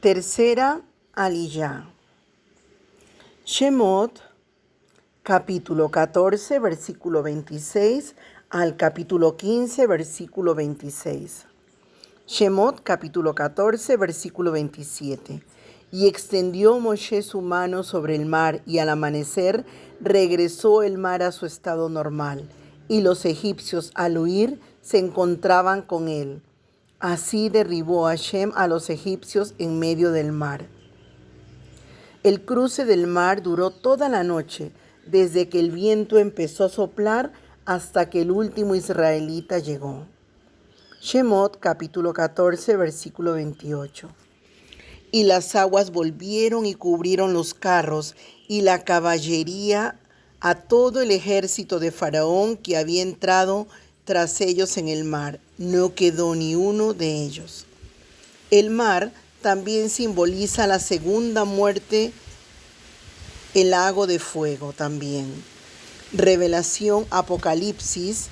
Tercera aliyá. Shemot, capítulo 14, versículo 26 al capítulo 15, versículo 26. Shemot, capítulo 14, versículo 27. Y extendió Moshe su mano sobre el mar, y al amanecer regresó el mar a su estado normal, y los egipcios al huir se encontraban con él. Así derribó Hashem a los egipcios en medio del mar. El cruce del mar duró toda la noche, desde que el viento empezó a soplar hasta que el último israelita llegó. Shemot, capítulo 14, versículo 28. Y las aguas volvieron y cubrieron los carros y la caballería a todo el ejército de Faraón que había entrado tras ellos en el mar. No quedó ni uno de ellos. El mar también simboliza la segunda muerte, el lago de fuego también. Revelación, Apocalipsis,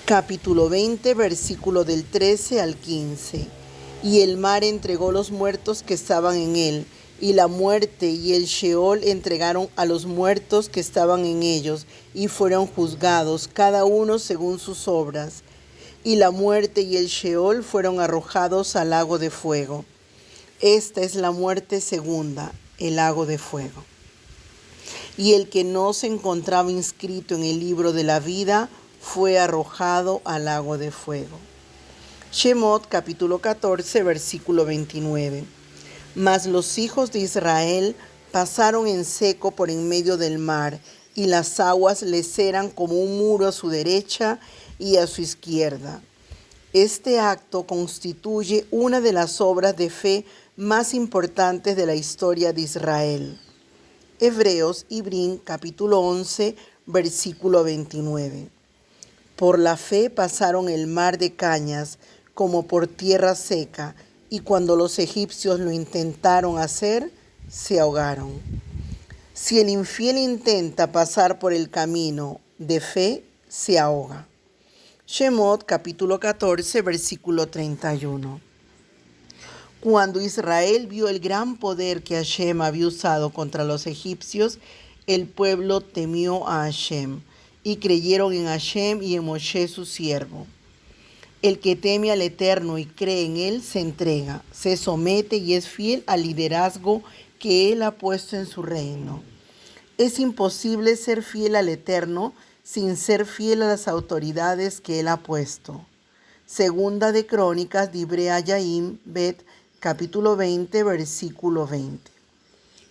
capítulo 20, versículo del 13 al 15. Y el mar entregó los muertos que estaban en él, y la muerte y el Sheol entregaron a los muertos que estaban en ellos, y fueron juzgados, cada uno según sus obras. Y la muerte y el Sheol fueron arrojados al lago de fuego. Esta es la muerte segunda, el lago de fuego. Y el que no se encontraba inscrito en el libro de la vida fue arrojado al lago de fuego. Shemot, capítulo 14, versículo 29. Mas los hijos de Israel pasaron en seco por en medio del mar, y las aguas les eran como un muro a su derecha y a su izquierda. Este acto constituye una de las obras de fe más importantes de la historia de Israel. Hebreos, Ibrín, capítulo 11, versículo 29. Por la fe pasaron el mar de cañas como por tierra seca, y cuando los egipcios lo intentaron hacer, se ahogaron. Si el infiel intenta pasar por el camino de fe, se ahoga. Shemot, capítulo 14, versículo 31. Cuando Israel vio el gran poder que Hashem había usado contra los egipcios, el pueblo temió a Hashem, y creyeron en Hashem y en Moshe su siervo. El que teme al Eterno y cree en Él se entrega, se somete y es fiel al liderazgo que Él ha puesto en su reino. Es imposible ser fiel al Eterno sin ser fiel a las autoridades que Él ha puesto. Segunda de Crónicas, Divrei Hayim, Bet, capítulo 20, versículo 20.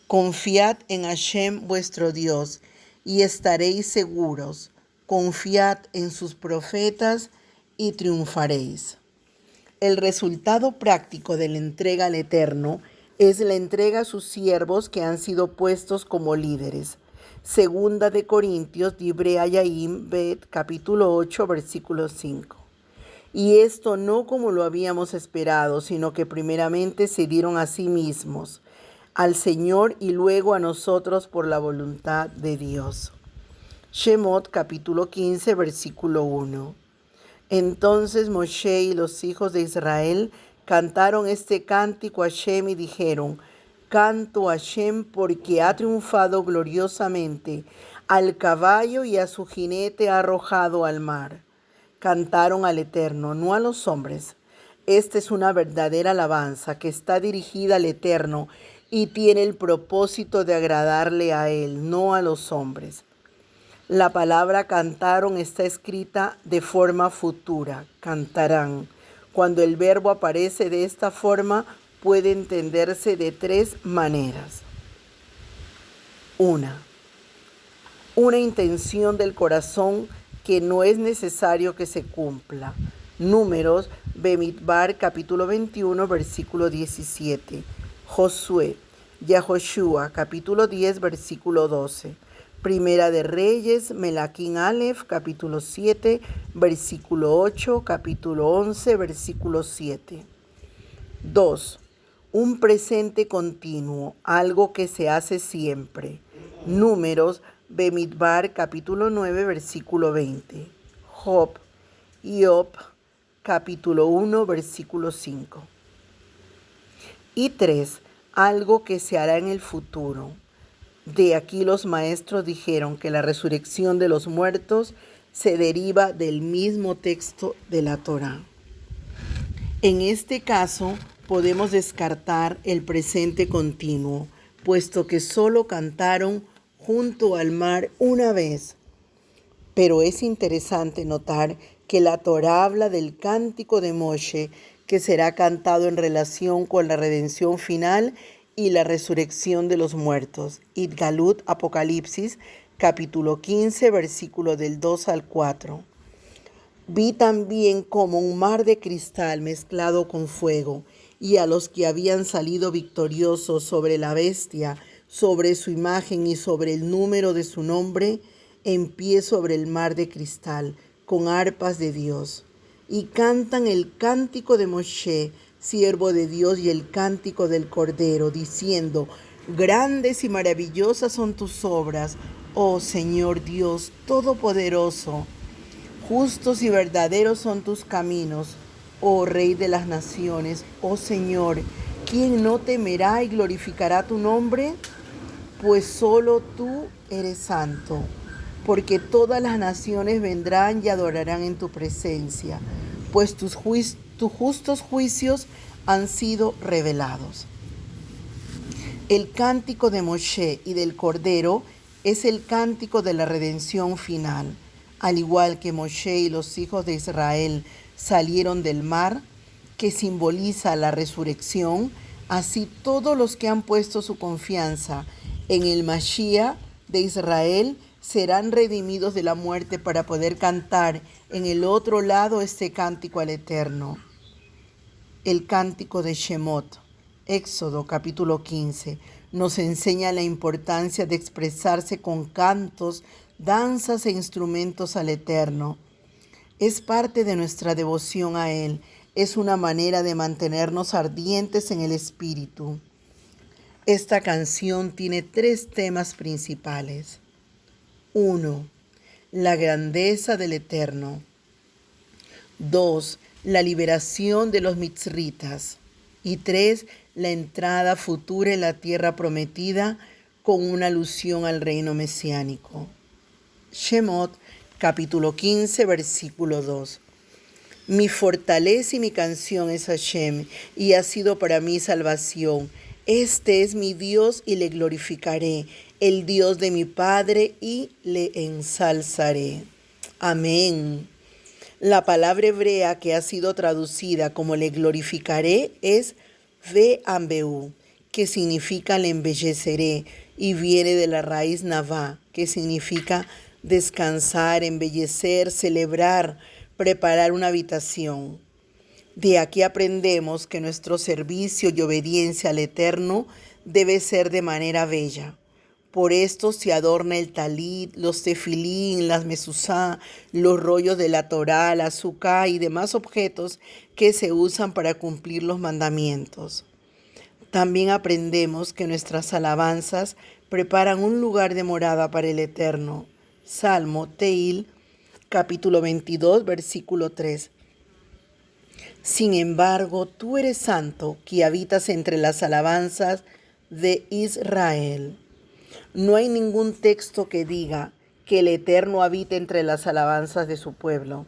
Confiad en Hashem vuestro Dios y estaréis seguros. Confiad en sus profetas y triunfaréis. El resultado práctico de la entrega al Eterno es la entrega a sus siervos que han sido puestos como líderes. Segunda de Corintios, Divrei Hayim, Bet, capítulo 8, versículo 5. Y esto no como lo habíamos esperado, sino que primeramente se dieron a sí mismos, al Señor y luego a nosotros por la voluntad de Dios. Shemot, capítulo 15, versículo 1. Entonces Moshe y los hijos de Israel cantaron este cántico a Hashem y dijeron: Canto a Hashem porque ha triunfado gloriosamente, al caballo y a su jinete ha arrojado al mar. Cantaron al Eterno, no a los hombres. Esta es una verdadera alabanza que está dirigida al Eterno y tiene el propósito de agradarle a Él, no a los hombres. La palabra cantaron está escrita de forma futura, cantarán. Cuando el verbo aparece de esta forma, puede entenderse de tres maneras. Una intención del corazón que no es necesario que se cumpla. Números, Bemidbar, capítulo 21, versículo 17. Josué, Yahoshua, capítulo 10, versículo 12. Primera de Reyes, Melaquín Aleph, capítulo 7, versículo 8, capítulo 11, versículo 7. 2. Un presente continuo, algo que se hace siempre. Números, Bemidbar, capítulo 9, versículo 20. Job, capítulo 1, versículo 5. Y 3. Algo que se hará en el futuro. De aquí los maestros dijeron que la resurrección de los muertos se deriva del mismo texto de la Torá. En este caso, podemos descartar el presente continuo, puesto que solo cantaron junto al mar una vez. Pero es interesante notar que la Torá habla del cántico de Moshe, que será cantado en relación con la redención final y la resurrección de los muertos. Itgalut, Apocalipsis, capítulo 15, versículo del 2 al 4. Vi también como un mar de cristal mezclado con fuego, y a los que habían salido victoriosos sobre la bestia, sobre su imagen y sobre el número de su nombre, en pie sobre el mar de cristal, con arpas de Dios. Y cantan el cántico de Moshe, siervo de Dios, y el cántico del Cordero, diciendo: grandes y maravillosas son tus obras, oh Señor Dios Todopoderoso. Justos y verdaderos son tus caminos, oh Rey de las naciones, oh Señor. ¿Quién no temerá y glorificará tu nombre? Pues solo tú eres santo, porque todas las naciones vendrán y adorarán en tu presencia, pues tus justos juicios han sido revelados. El cántico de Moshe y del Cordero es el cántico de la redención final. Al igual que Moshe y los hijos de Israel salieron del mar, que simboliza la resurrección, así todos los que han puesto su confianza en el Mashiach de Israel serán redimidos de la muerte para poder cantar en el otro lado este cántico al Eterno. El cántico de Shemot, Éxodo capítulo 15, nos enseña la importancia de expresarse con cantos, danzas e instrumentos al Eterno. Es parte de nuestra devoción a Él. Es una manera de mantenernos ardientes en el Espíritu. Esta canción tiene 3 temas principales. 1. La grandeza del Eterno. 2. La liberación de los mitzritas. Y 3. La entrada futura en la tierra prometida, con una alusión al reino mesiánico. Shemot, capítulo 15, versículo 2. Mi fortaleza y mi canción es Hashem, y ha sido para mí salvación. Este es mi Dios y le glorificaré, el Dios de mi Padre, y le ensalzaré. Amén. La palabra hebrea que ha sido traducida como le glorificaré es Ve'ambeu, que significa le embelleceré, y viene de la raíz navá, que significa descansar, embellecer, celebrar, preparar una habitación. De aquí aprendemos que nuestro servicio y obediencia al Eterno debe ser de manera bella. Por esto se adorna el talit, los tefilín, las mesuzá, los rollos de la Torá, la azúcar y demás objetos que se usan para cumplir los mandamientos. También aprendemos que nuestras alabanzas preparan un lugar de morada para el Eterno. Salmo, Teil, capítulo 22, versículo 3. Sin embargo, tú eres santo, que habitas entre las alabanzas de Israel. No hay ningún texto que diga que el Eterno habita entre las alabanzas de su pueblo,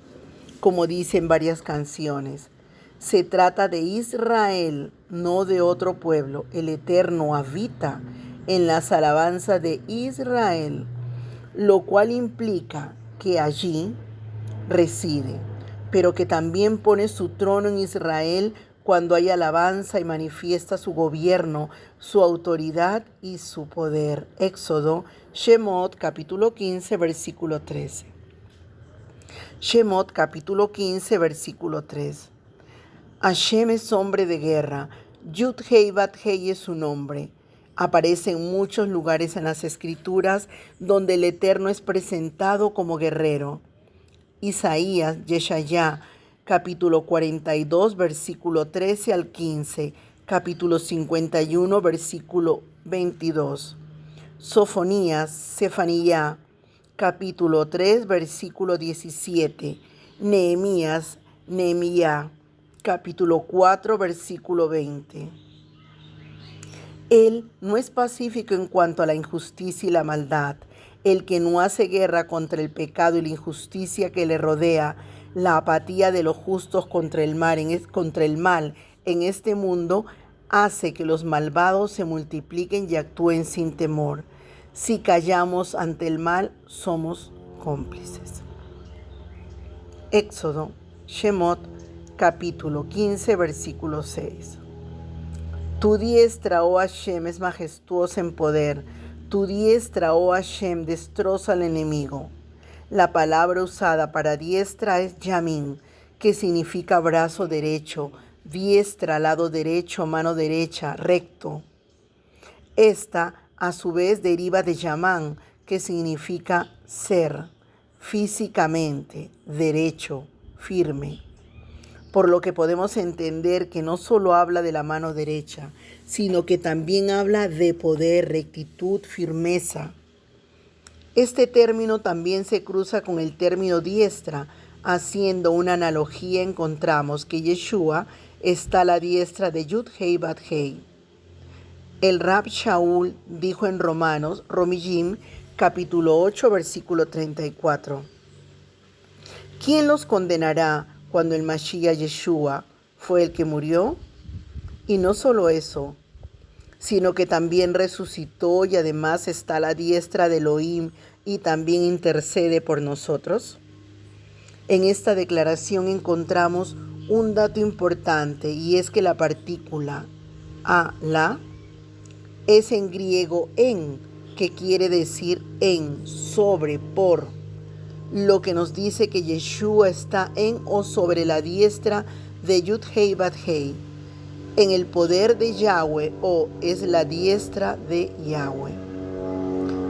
como dicen varias canciones. Se trata de Israel, no de otro pueblo. El Eterno habita en las alabanzas de Israel, lo cual implica que allí reside, pero que también pone su trono en Israel cuando hay alabanza y manifiesta su gobierno, su autoridad y su poder. Éxodo, Shemot, capítulo 15, versículo 13. Shemot, capítulo 15, versículo 3. Hashem es hombre de guerra. Yud-Hei Bat-Hei es su nombre. Aparece en muchos lugares en las Escrituras donde el Eterno es presentado como guerrero. Isaías, Yeshayá, capítulo 42, versículo 13 al 15, capítulo 51, versículo 22. Sofonías, Sefanía, capítulo 3, versículo 17. Nehemías, Nehemías, capítulo 4, versículo 20. Él no es pacífico en cuanto a la injusticia y la maldad, el que no hace guerra contra el pecado y la injusticia que le rodea, la apatía de los justos contra el mal en este mundo hace que los malvados se multipliquen y actúen sin temor. Si callamos ante el mal, somos cómplices. Éxodo, Shemot, capítulo 15, versículo 6. Tu diestra, oh Hashem, es majestuosa en poder. Tu diestra, oh Hashem, destroza al enemigo. La palabra usada para diestra es yamin, que significa brazo derecho, diestra, lado derecho, mano derecha, recto. Esta, a su vez, deriva de yamán, que significa ser, físicamente, derecho, firme. Por lo que podemos entender que no solo habla de la mano derecha, sino que también habla de poder, rectitud, firmeza. Este término también se cruza con el término diestra. Haciendo una analogía, encontramos que Yeshua está a la diestra de Yud-Hei Bat-Hei. El Rab Shaul dijo en Romanos, Romillim, capítulo 8, versículo 34. ¿Quién los condenará cuando el Mashiach Yeshua fue el que murió? Y no solo eso, sino que también resucitó y además está a la diestra de Elohim y también intercede por nosotros. En esta declaración encontramos un dato importante, y es que la partícula la es en griego en, que quiere decir en, sobre, por, lo que nos dice que Yeshua está en o sobre la diestra de Yud-Hei Bat-Hei, en el poder de Yahweh, o es la diestra de Yahweh.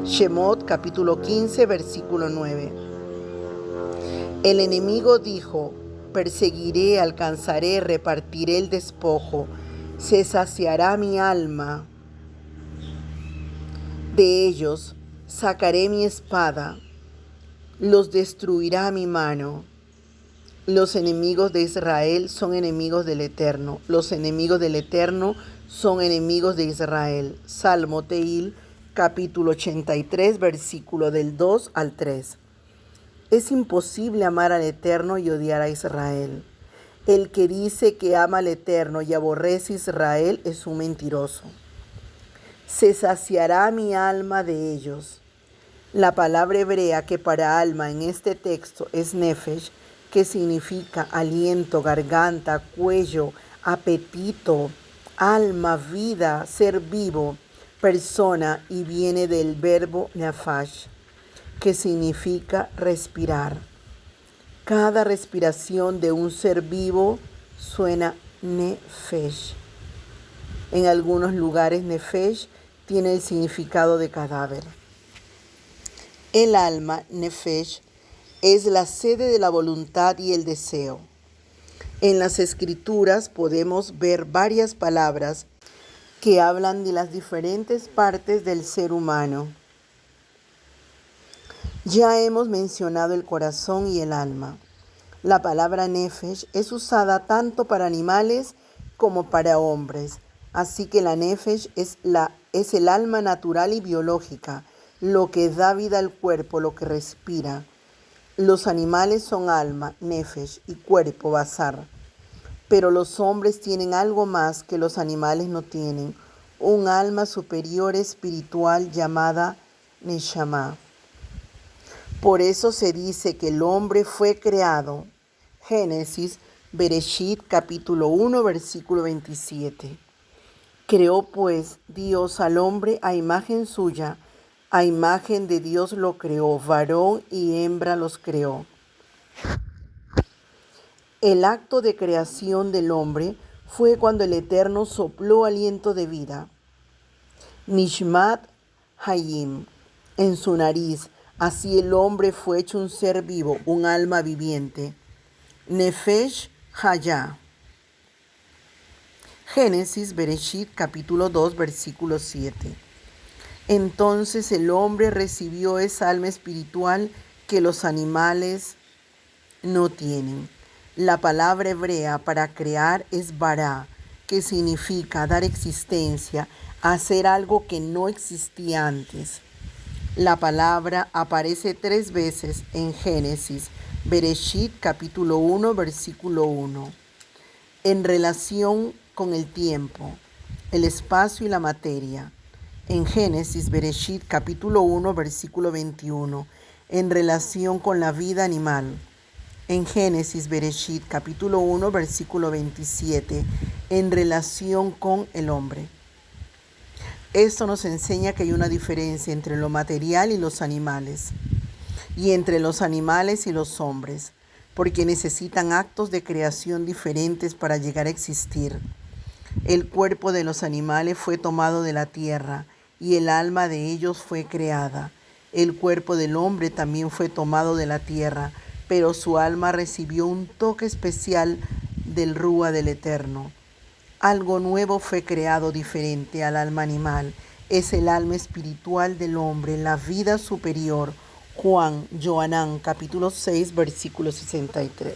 Shemot capítulo 15 versículo 9. El enemigo dijo: perseguiré, alcanzaré, repartiré el despojo, se saciará mi alma de ellos, sacaré mi espada, los destruirá mi mano. Los enemigos de Israel son enemigos del Eterno. Los enemigos del Eterno son enemigos de Israel. Salmo Teil, capítulo 83, versículo del 2 al 3. Es imposible amar al Eterno y odiar a Israel. El que dice que ama al Eterno y aborrece a Israel es un mentiroso. Se saciará mi alma de ellos. La palabra hebrea que para alma en este texto es nefesh, que significa aliento, garganta, cuello, apetito, alma, vida, ser vivo, persona, y viene del verbo nafash, que significa respirar. Cada respiración de un ser vivo suena nefesh. En algunos lugares nefesh tiene el significado de cadáver. El alma, nefesh, es la sede de la voluntad y el deseo. En las Escrituras podemos ver varias palabras que hablan de las diferentes partes del ser humano. Ya hemos mencionado el corazón y el alma. La palabra nefesh es usada tanto para animales como para hombres. Así que la nefesh es el alma natural y biológica, lo que da vida al cuerpo, lo que respira. Los animales son alma, nefesh, y cuerpo, basar. Pero los hombres tienen algo más que los animales no tienen, un alma superior espiritual llamada neshama. Por eso se dice que el hombre fue creado. Génesis, Bereshit, capítulo 1, versículo 27. Creó pues Dios al hombre a imagen suya, a imagen de Dios lo creó, varón y hembra los creó. El acto de creación del hombre fue cuando el Eterno sopló aliento de vida, Nishmat Hayim, en su nariz. Así el hombre fue hecho un ser vivo, un alma viviente. Nefesh Hayah. Génesis, Bereshit, capítulo 2, versículo 7. Entonces el hombre recibió esa alma espiritual que los animales no tienen. La palabra hebrea para crear es bara, que significa dar existencia, hacer algo que no existía antes. La palabra aparece 3 veces en Génesis, Bereshit capítulo 1, versículo 1, en relación con el tiempo, el espacio y la materia. En Génesis, Bereshit capítulo 1, versículo 21, en relación con la vida animal. En Génesis, Bereshit capítulo 1, versículo 27, en relación con el hombre. Esto nos enseña que hay una diferencia entre lo material y los animales, y entre los animales y los hombres, porque necesitan actos de creación diferentes para llegar a existir. El cuerpo de los animales fue tomado de la tierra, y el alma de ellos fue creada. El cuerpo del hombre también fue tomado de la tierra, pero su alma recibió un toque especial del Rúa del Eterno. Algo nuevo fue creado diferente al alma animal. Es el alma espiritual del hombre, la vida superior. Juan, Johanán, capítulo 6, versículo 63.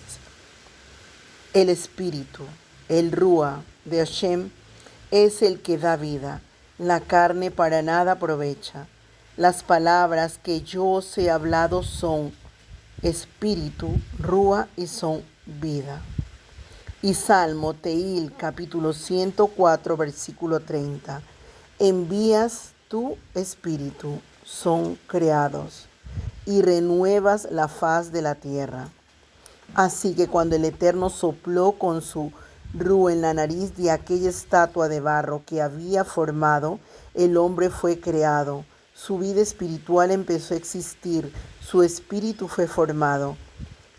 El espíritu, el Rúa de Hashem, es el que da vida. La carne para nada aprovecha. Las palabras que yo os he hablado son espíritu, Rúa y son vida. Y Salmo, Teil, capítulo 104, versículo 30. Envías tu espíritu, son creados, y renuevas la faz de la tierra. Así que cuando el Eterno sopló con su Rúa en la nariz de aquella estatua de barro que había formado, el hombre fue creado. Su vida espiritual empezó a existir, su espíritu fue formado.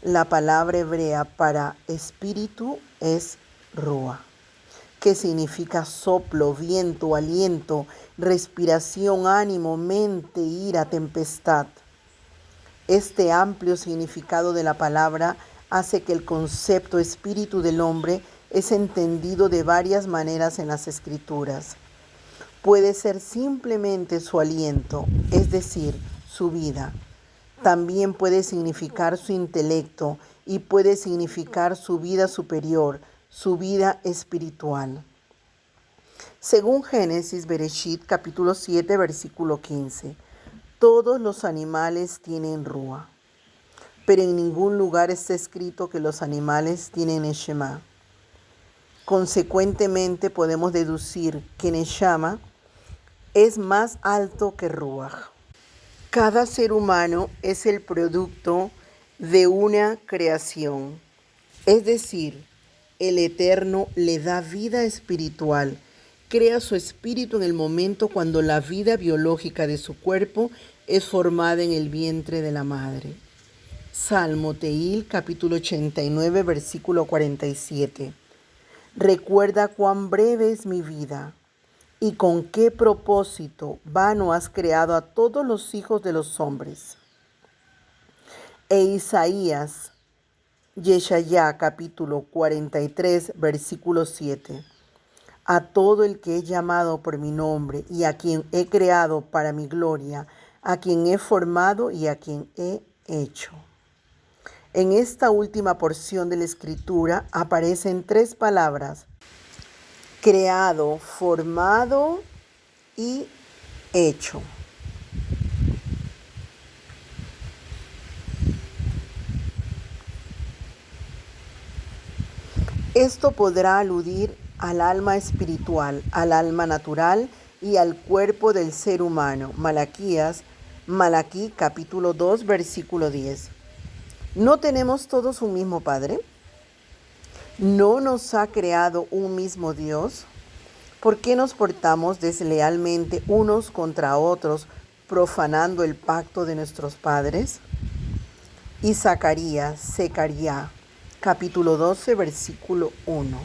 La palabra hebrea para espíritu es Rúa, que significa soplo, viento, aliento, respiración, ánimo, mente, ira, tempestad. Este amplio significado de la palabra hace que el concepto espíritu del hombre es entendido de varias maneras en las Escrituras. Puede ser simplemente su aliento, es decir, su vida. También puede significar su intelecto y puede significar su vida superior, su vida espiritual. Según Génesis, Bereshit, capítulo 7, versículo 15, todos los animales tienen Rúa, pero en ningún lugar está escrito que los animales tienen Neshama. Consecuentemente, podemos deducir que Neshama es más alto que Ruach. Cada ser humano es el producto de una creación, es decir, el Eterno le da vida espiritual, crea su espíritu en el momento cuando la vida biológica de su cuerpo es formada en el vientre de la madre. Salmo Teil, capítulo 89, versículo 47. Recuerda cuán breve es mi vida. ¿Y con qué propósito vano has creado a todos los hijos de los hombres? E Isaías, Yeshayá, capítulo 43, versículo 7. A todo el que he llamado por mi nombre y a quien he creado para mi gloria, a quien he formado y a quien he hecho. En esta última porción de la Escritura aparecen 3 palabras: creado, formado y hecho. Esto podrá aludir al alma espiritual, al alma natural y al cuerpo del ser humano. Malaquí capítulo 2, versículo 10. ¿No tenemos todos un mismo Padre? ¿No nos ha creado un mismo Dios? ¿Por qué nos portamos deslealmente unos contra otros, profanando el pacto de nuestros padres? Y Zacarías, capítulo 12, versículo 1.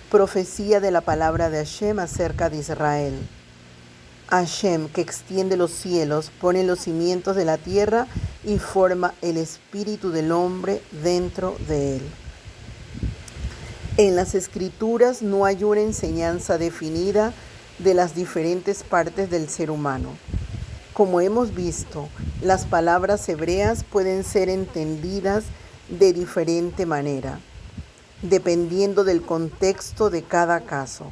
Profecía de la palabra de Hashem acerca de Israel. Hashem, que extiende los cielos, pone los cimientos de la tierra y forma el espíritu del hombre dentro de él. En las Escrituras no hay una enseñanza definida de las diferentes partes del ser humano. Como hemos visto, las palabras hebreas pueden ser entendidas de diferente manera, dependiendo del contexto de cada caso.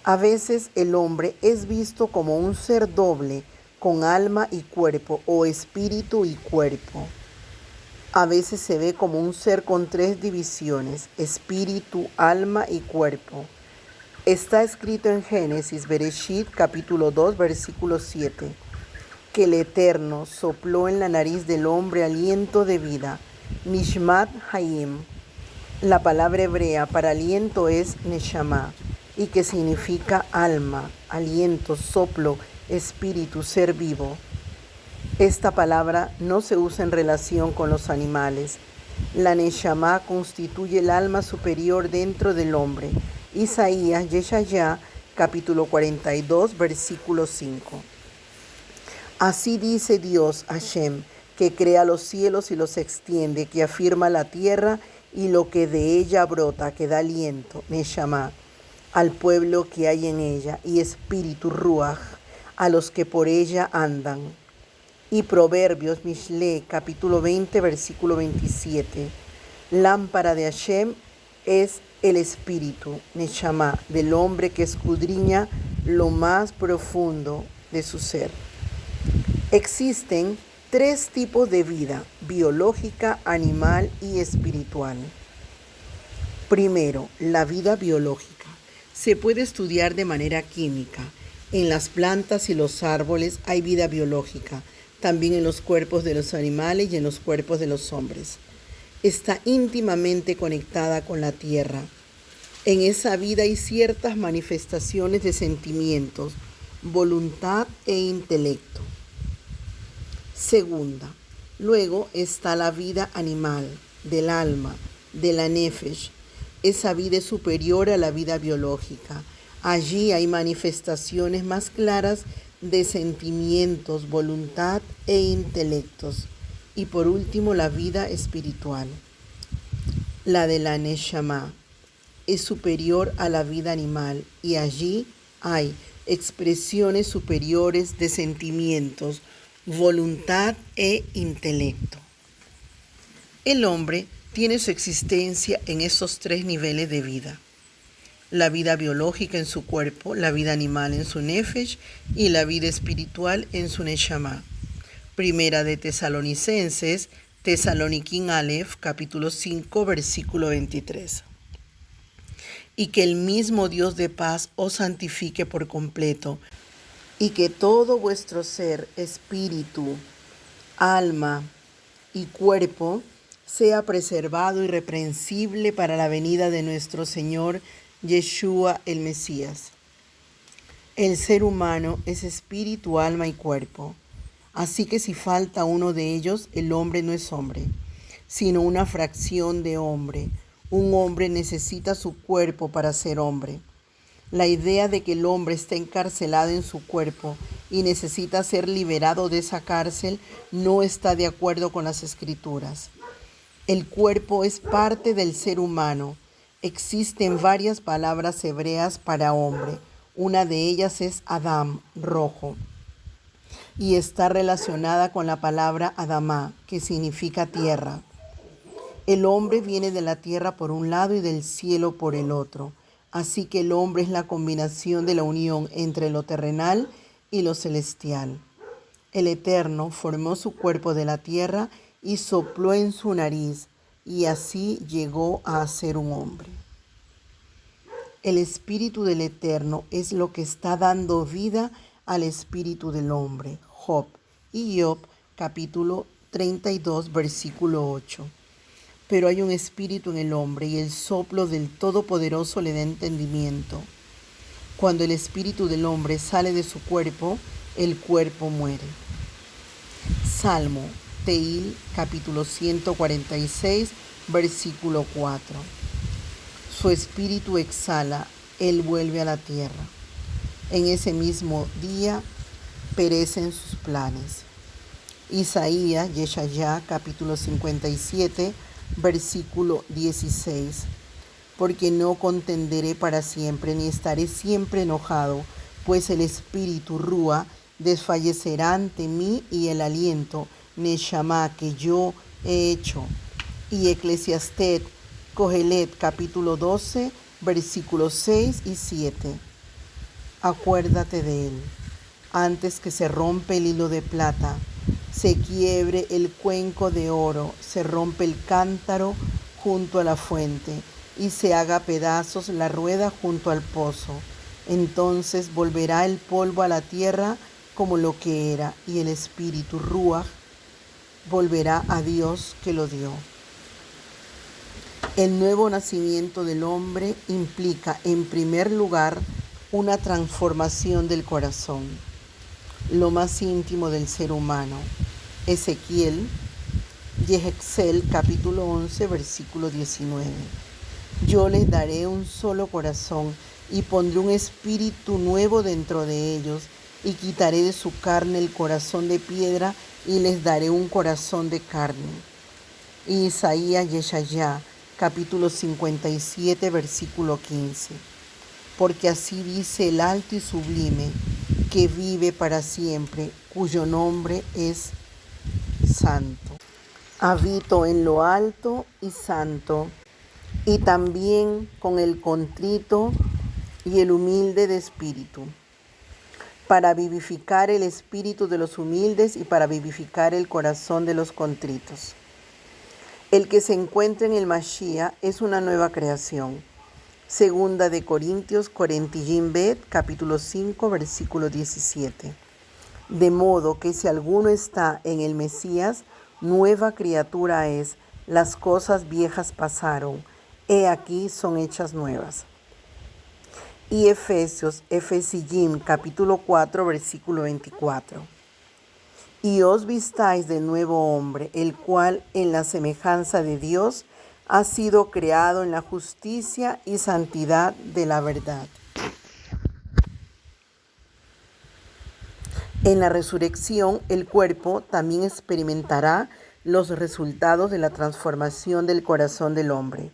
A veces el hombre es visto como un ser doble, con alma y cuerpo, o espíritu y cuerpo. A veces se ve como un ser con tres divisiones, espíritu, alma y cuerpo. Está escrito en Génesis, Bereshit, capítulo 2, versículo 7, que el Eterno sopló en la nariz del hombre aliento de vida, Nishmat Hayim. La palabra hebrea para aliento es Neshama, y que significa alma, aliento, soplo, espíritu, ser vivo. Esta palabra no se usa en relación con los animales. La Neshama constituye el alma superior dentro del hombre. Isaías, Yeshayá, capítulo 42, versículo 5. Así dice Dios, Hashem, que crea los cielos y los extiende, que afirma la tierra y lo que de ella brota, que da aliento, Neshama, al pueblo que hay en ella, y espíritu, Ruach, a los que por ella andan. Y Proverbios, Mishle, capítulo 20, versículo 27. Lámpara de Hashem es el espíritu, Neshama, del hombre que escudriña lo más profundo de su ser. Existen tres tipos de vida: biológica, animal y espiritual. Primero, la vida biológica. Se puede estudiar de manera química. En las plantas y los árboles hay vida biológica, también en los cuerpos de los animales y en los cuerpos de los hombres. Está íntimamente conectada con la tierra. En esa vida hay ciertas manifestaciones de sentimientos, voluntad e intelecto. Segunda, luego está la vida animal, del alma, de la nefesh. Esa vida es superior a la vida biológica. Allí hay manifestaciones más claras de sentimientos, voluntad e intelectos. Y por último, la vida espiritual. La de la Neshama es superior a la vida animal y allí hay expresiones superiores de sentimientos, voluntad e intelecto. El hombre tiene su existencia en esos tres niveles de vida: la vida biológica en su cuerpo, la vida animal en su nefesh y la vida espiritual en su neshama. Primera de Tesalonicenses, Tesaloniquín Aleph, capítulo 5, versículo 23. Y que el mismo Dios de paz os santifique por completo, y que todo vuestro ser, espíritu, alma y cuerpo sea preservado irreprensible para la venida de nuestro Señor Yeshua el Mesías. El ser humano es espíritu, alma y cuerpo. Así que si falta uno de ellos, el hombre no es hombre, sino una fracción de hombre. Un hombre necesita su cuerpo para ser hombre. La idea de que el hombre está encarcelado en su cuerpo y necesita ser liberado de esa cárcel no está de acuerdo con las Escrituras. El cuerpo es parte del ser humano. Existen varias palabras hebreas para hombre. Una de ellas es Adam, rojo, y está relacionada con la palabra Adamá, que significa tierra. El hombre viene de la tierra por un lado y del cielo por el otro. Así que el hombre es la combinación de la unión entre lo terrenal y lo celestial. El Eterno formó su cuerpo de la tierra y sopló en su nariz, y así llegó a ser un hombre. El espíritu del Eterno es lo que está dando vida al espíritu del hombre. Job y Job, capítulo 32, versículo 8. Pero hay un espíritu en el hombre y el soplo del Todopoderoso le da entendimiento. Cuando el espíritu del hombre sale de su cuerpo, el cuerpo muere. Salmo, Teil, capítulo 146, versículo 4. Su espíritu exhala, él vuelve a la tierra. En ese mismo día perecen sus planes. Isaías, Yeshayá, capítulo 57, versículo 16. Porque no contenderé para siempre, ni estaré siempre enojado, pues el espíritu Rúa desfallecerá ante mí y el aliento, Neshama, que yo he hecho. Y Eclesiastés, Cogelet, capítulo 12, versículos 6 y 7. acuérdate de él, antes que se rompe el hilo de plata, se quiebre el cuenco de oro, se rompe el cántaro junto a la fuente y se haga pedazos la rueda junto al pozo. Entonces volverá el polvo a la tierra como lo que era, y el espíritu Ruach volverá a Dios que lo dio. El nuevo nacimiento del hombre implica, en primer lugar, una transformación del corazón, lo más íntimo del ser humano. Yehezkel capítulo 11, versículo 19. Yo les daré un solo corazón y pondré un espíritu nuevo dentro de ellos, y quitaré de su carne el corazón de piedra y les daré un corazón de carne. Isaías Yeshayá capítulo 57, versículo 15. Porque así dice el alto y sublime, que vive para siempre, cuyo nombre es santo. Habito en lo alto y santo, y también con el contrito y el humilde de espíritu, para vivificar el espíritu de los humildes y para vivificar el corazón de los contritos. El que se encuentra en el Mashiach es una nueva creación. Segunda de Corintios, Corintiyim Bet, capítulo 5, versículo 17. De modo que si alguno está en el Mesías, nueva criatura es, las cosas viejas pasaron, he aquí son hechas nuevas. Y Efesiyim, capítulo 4, versículo 24. Y os vistáis del nuevo hombre, el cual en la semejanza de Dios ha sido creado en la justicia y santidad de la verdad. En la resurrección, el cuerpo también experimentará los resultados de la transformación del corazón del hombre,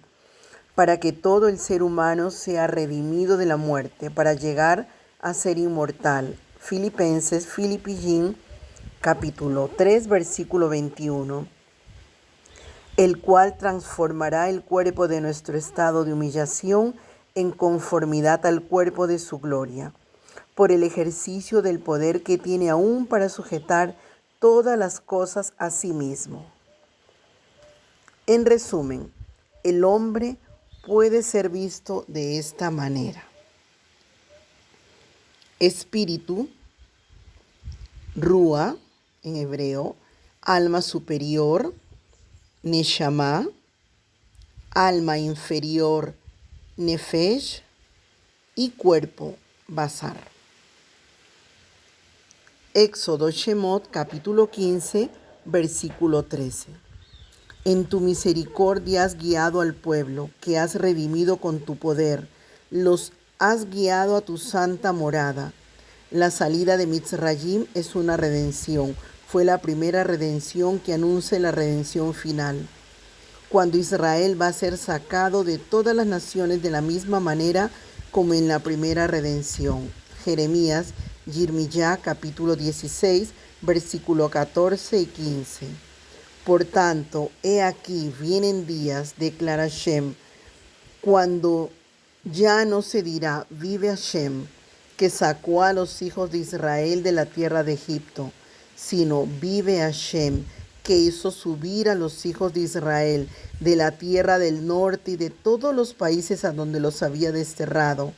para que todo el ser humano sea redimido de la muerte, para llegar a ser inmortal. Filipenses, capítulo 3, versículo 21. El cual transformará el cuerpo de nuestro estado de humillación en conformidad al cuerpo de su gloria, por el ejercicio del poder que tiene aún para sujetar todas las cosas a sí mismo. En resumen, el hombre puede ser visto de esta manera: espíritu, Rúa en hebreo, alma superior, Neshama, alma inferior, Nefesh, y cuerpo, Basar. Éxodo Shemot, capítulo 15, versículo 13. En tu misericordia has guiado al pueblo, que has redimido con tu poder, los has guiado a tu santa morada. La salida de Mitzrayim es una redención. Fue la primera redención que anuncia la redención final, cuando Israel va a ser sacado de todas las naciones de la misma manera como en la primera redención. Jeremías, Yirmiyá, capítulo 16, versículo 14 y 15. Por tanto, he aquí vienen días, declara Hashem, cuando ya no se dirá, vive Hashem, que sacó a los hijos de Israel de la tierra de Egipto, sino vive Hashem, que hizo subir a los hijos de Israel de la tierra del norte y de todos los países a donde los había desterrado,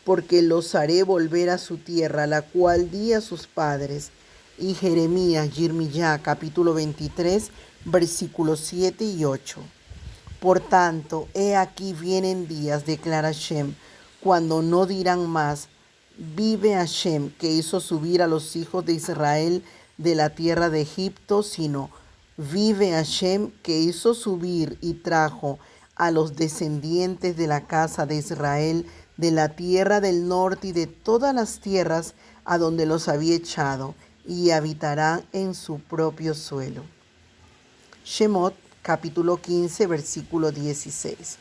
porque los haré volver a su tierra, la cual di a sus padres. Y Jeremías, Yirmiyá, capítulo 23, versículos 7 y 8. Por tanto, he aquí vienen días, declara Hashem, cuando no dirán más, vive Hashem, que hizo subir a los hijos de Israel de la tierra de Egipto, sino vive Hashem, que hizo subir y trajo a los descendientes de la casa de Israel de la tierra del norte y de todas las tierras a donde los había echado, y habitarán en su propio suelo. Shemot, capítulo 15, versículo 16.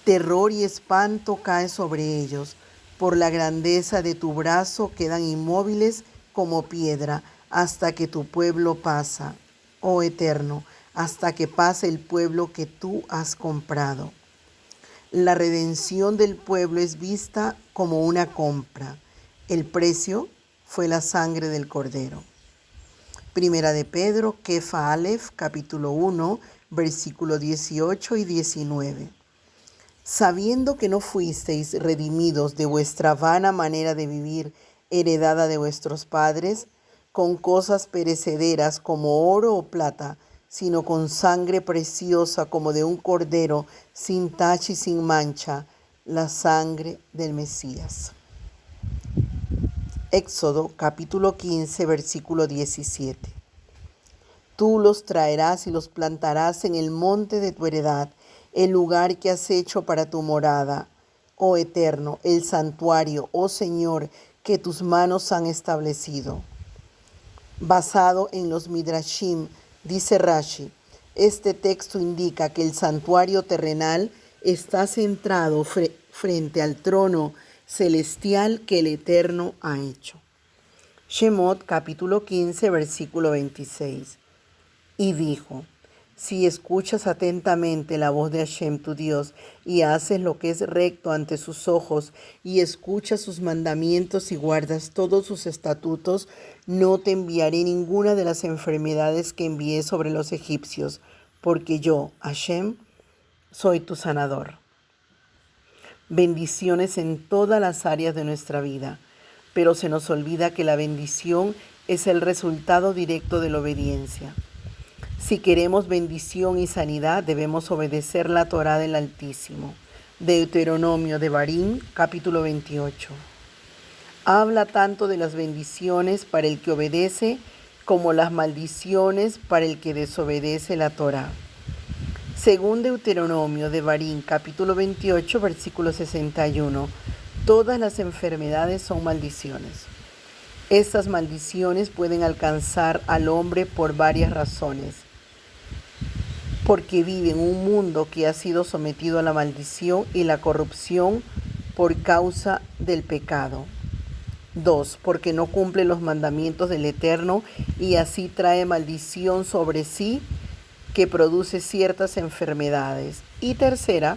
Terror y espanto cae sobre ellos. Por la grandeza de tu brazo quedan inmóviles como piedra hasta que tu pueblo pasa, oh Eterno, hasta que pase el pueblo que tú has comprado. La redención del pueblo es vista como una compra. El precio fue la sangre del Cordero. Primera de Pedro, Kefa Aleph, capítulo 1, versículo 18 y 19. Sabiendo que no fuisteis redimidos de vuestra vana manera de vivir, heredada de vuestros padres, con cosas perecederas como oro o plata, sino con sangre preciosa como de un cordero, sin tacha y sin mancha, la sangre del Mesías. Éxodo capítulo 15, versículo 17. Tú los traerás y los plantarás en el monte de tu heredad, el lugar que has hecho para tu morada, oh Eterno, el santuario, oh Señor, que tus manos han establecido. Basado en los Midrashim, dice Rashi, este texto indica que el santuario terrenal está centrado frente al trono celestial que el Eterno ha hecho. Shemot capítulo 15, versículo 26. Y dijo, si escuchas atentamente la voz de Hashem tu Dios y haces lo que es recto ante sus ojos y escuchas sus mandamientos y guardas todos sus estatutos, no te enviaré ninguna de las enfermedades que envié sobre los egipcios, porque yo, Hashem, soy tu sanador. Bendiciones en todas las áreas de nuestra vida, pero se nos olvida que la bendición es el resultado directo de la obediencia. Si queremos bendición y sanidad, debemos obedecer la Torá del Altísimo. Deuteronomio de Barín, capítulo 28. Habla tanto de las bendiciones para el que obedece como las maldiciones para el que desobedece la Torá. Según Deuteronomio de Barín, capítulo 28, versículo 61, todas las enfermedades son maldiciones. Estas maldiciones pueden alcanzar al hombre por varias razones. Porque vive en un mundo que ha sido sometido a la maldición y la corrupción por causa del pecado. 2. Porque no cumple los mandamientos del Eterno y así trae maldición sobre sí que produce ciertas enfermedades. Y tercera,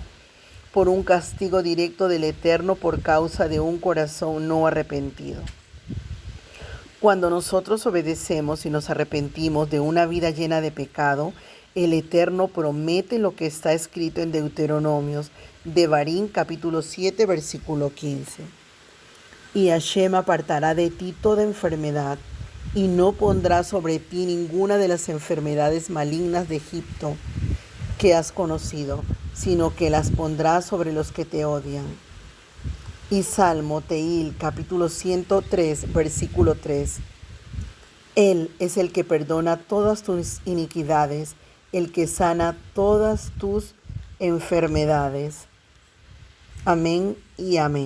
por un castigo directo del Eterno por causa de un corazón no arrepentido. Cuando nosotros obedecemos y nos arrepentimos de una vida llena de pecado, el Eterno promete lo que está escrito en Deuteronomios de Barín capítulo 7 versículo 15. Y Hashem apartará de ti toda enfermedad y no pondrá sobre ti ninguna de las enfermedades malignas de Egipto que has conocido, sino que las pondrá sobre los que te odian. Y Salmo Teil capítulo 103 versículo 3. Él es el que perdona todas tus iniquidades, el que sana todas tus enfermedades. Amén y amén.